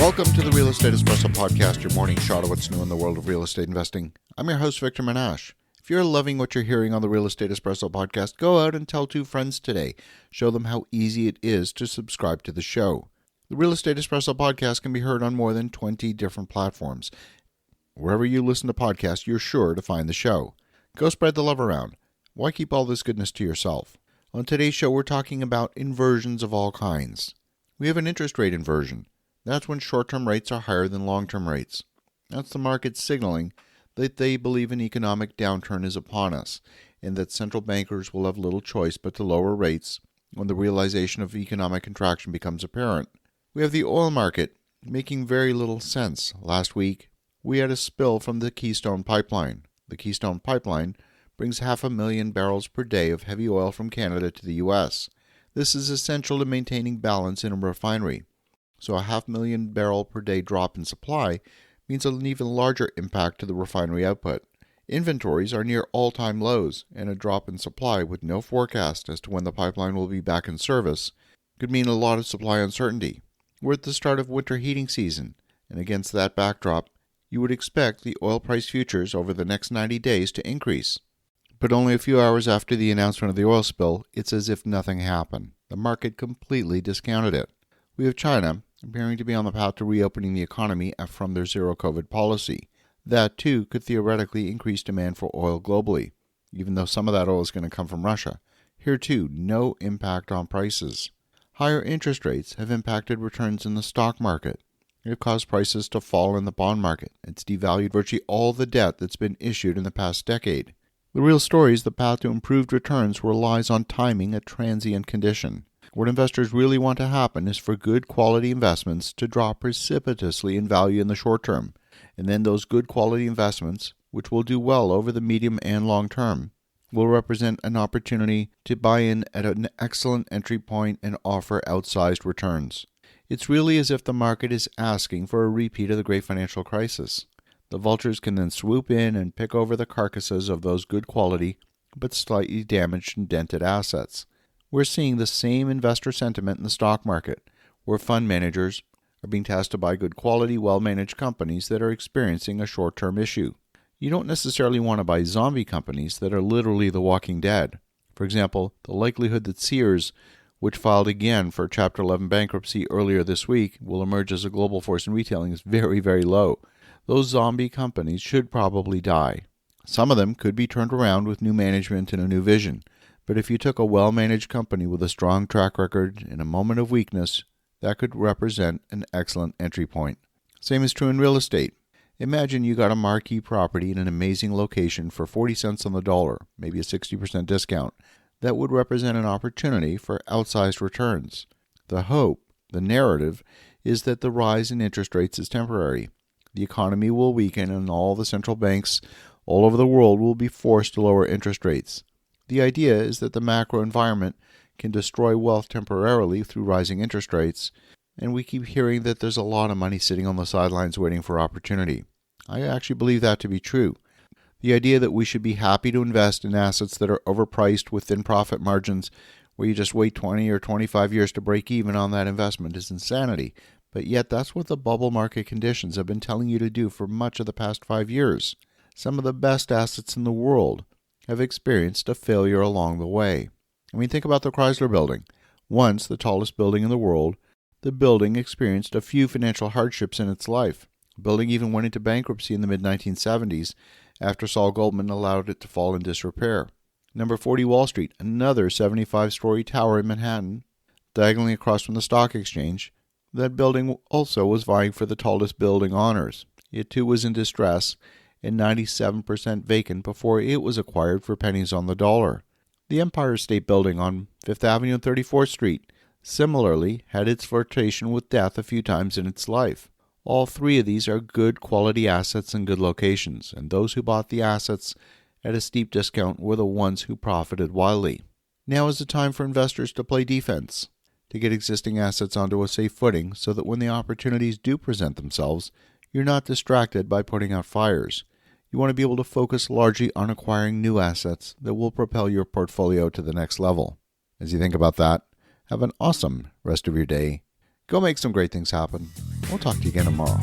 Welcome to the Real Estate Espresso Podcast, your morning shot of what's new in the world of real estate investing. I'm your host, Victor Menashe. If you're loving what you're hearing on the Real Estate Espresso Podcast, go out and tell 2 friends today. Show them how easy it is to subscribe to the show. The Real Estate Espresso Podcast can be heard on more than 20 different platforms. Wherever you listen to podcasts, you're sure to find the show. Go spread the love around. Why keep all this goodness to yourself? On today's show, we're talking about inversions of all kinds. We have an interest rate inversion. That's when short-term rates are higher than long-term rates. That's the market signaling that they believe an economic downturn is upon us and that central bankers will have little choice but to lower rates when the realization of economic contraction becomes apparent. We have the oil market making very little sense. Last week, we had a spill from the Keystone Pipeline. The Keystone Pipeline brings 500,000 barrels per day of heavy oil from Canada to the U.S. This is essential to maintaining balance in a refinery. So a 500,000 barrel per day drop in supply means an even larger impact to the refinery output. Inventories are near all-time lows, and a drop in supply with no forecast as to when the pipeline will be back in service could mean a lot of supply uncertainty. We're at the start of winter heating season, and against that backdrop, you would expect the oil price futures over the next 90 days to increase. But only a few hours after the announcement of the oil spill, it's as if nothing happened. The market completely discounted it. We have China appearing to be on the path to reopening the economy from their zero-COVID policy. That, too, could theoretically increase demand for oil globally, even though some of that oil is going to come from Russia. Here, too, no impact on prices. Higher interest rates have impacted returns in the stock market. It caused prices to fall in the bond market. It's devalued virtually all the debt that's been issued in the past decade. The real story is the path to improved returns relies on timing a transient condition. What investors really want to happen is for good quality investments to drop precipitously in value in the short term, and then those good quality investments, which will do well over the medium and long term, will represent an opportunity to buy in at an excellent entry point and offer outsized returns. It's really as if the market is asking for a repeat of the great financial crisis. The vultures can then swoop in and pick over the carcasses of those good quality but slightly damaged and dented assets. We're seeing the same investor sentiment in the stock market, where fund managers are being tasked to buy good quality, well-managed companies that are experiencing a short-term issue. You don't necessarily want to buy zombie companies that are literally the walking dead. For example, the likelihood that Sears, which filed again for Chapter 11 bankruptcy earlier this week, will emerge as a global force in retailing is very, very low. Those zombie companies should probably die. Some of them could be turned around with new management and a new vision. But if you took a well-managed company with a strong track record in a moment of weakness, that could represent an excellent entry point. Same is true in real estate. Imagine you got a marquee property in an amazing location for 40 cents on the dollar, maybe a 60% discount. That would represent an opportunity for outsized returns. The hope, the narrative, is that the rise in interest rates is temporary. The economy will weaken and all the central banks all over the world will be forced to lower interest rates. The idea is that the macro environment can destroy wealth temporarily through rising interest rates, and we keep hearing that there's a lot of money sitting on the sidelines waiting for opportunity. I actually believe that to be true. The idea that we should be happy to invest in assets that are overpriced with thin profit margins where you just wait 20 or 25 years to break even on that investment is insanity. But yet that's what the bubble market conditions have been telling you to do for much of the past 5 years. Some of the best assets in the world have experienced a failure along the way. I mean, think about the Chrysler Building. Once the tallest building in the world, the building experienced a few financial hardships in its life. The building even went into bankruptcy in the mid-1970s after Saul Goldman allowed it to fall in disrepair. Number 40 Wall Street, another 75-story tower in Manhattan, diagonally across from the stock exchange. That building also was vying for the tallest building honors. It too was in distress and 97% vacant before it was acquired for pennies on the dollar. The Empire State Building on 5th Avenue and 34th Street similarly had its flirtation with death a few times in its life. All 3 of these are good quality assets in good locations, and those who bought the assets at a steep discount were the ones who profited wildly. Now is the time for investors to play defense, to get existing assets onto a safe footing so that when the opportunities do present themselves, you're not distracted by putting out fires. You want to be able to focus largely on acquiring new assets that will propel your portfolio to the next level. As you think about that, have an awesome rest of your day. Go make some great things happen. We'll talk to you again tomorrow.